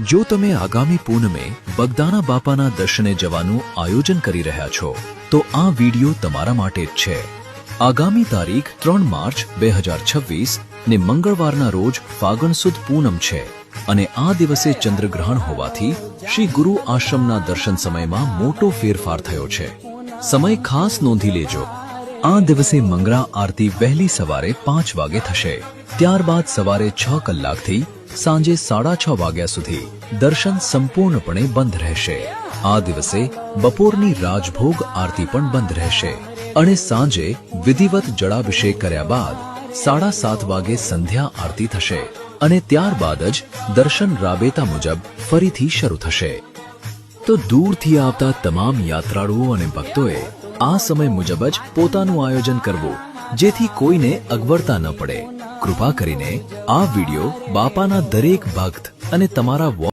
જો તમે આગામી પૂનમે બગદાણા બાપાના દર્શને જવાનું આયોજન કરી રહ્યા છો તો આ વિડિયો તમારા માટે જ છે। આગામી તારીખ 3 માર્ચ 2026 ને મંગળવારના રોજ ફાગણ સુદ પૂનમ છે અને આ દિવસે ચંદ્રગ્રહણ હોવાથી શ્રી ગુરુ આશ્રમના દર્શન સમયમાં મોટો ફેરફાર થયો છે। સમય ખાસ નોંધી લેજો। આ દિવસે મંગળા આરતી વહેલી સવારે 5 વાગે થશે। ત્યારબાદ સવારે 6 કલાકથી સાંજે 6:30 વાગ્યા સુધી દર્શન સંપૂર્ણપણે બંધ રહેશે। આ દિવસે બપોરની રાજભોગ આરતી પણ બંધ રહેશે અને સાંજે વિધિવત જળાભિષેક કર્યા બાદ 7:30 વાગે સંધ્યા આરતી થશે અને ત્યારબાદ જ દર્શન રાબેતા મુજબ ફરીથી શરૂ થશે। તો દૂરથી આવતા તમામ યાત્રાળુઓ અને ભક્તોએ આ સમય મુજબ જ પોતાનું આયોજન કરવું જેથી કોઈને અગવડતા ન પડે। કૃપા કરીને આ વિડિયો બાપાના દરેક ભક્ત અને તમારા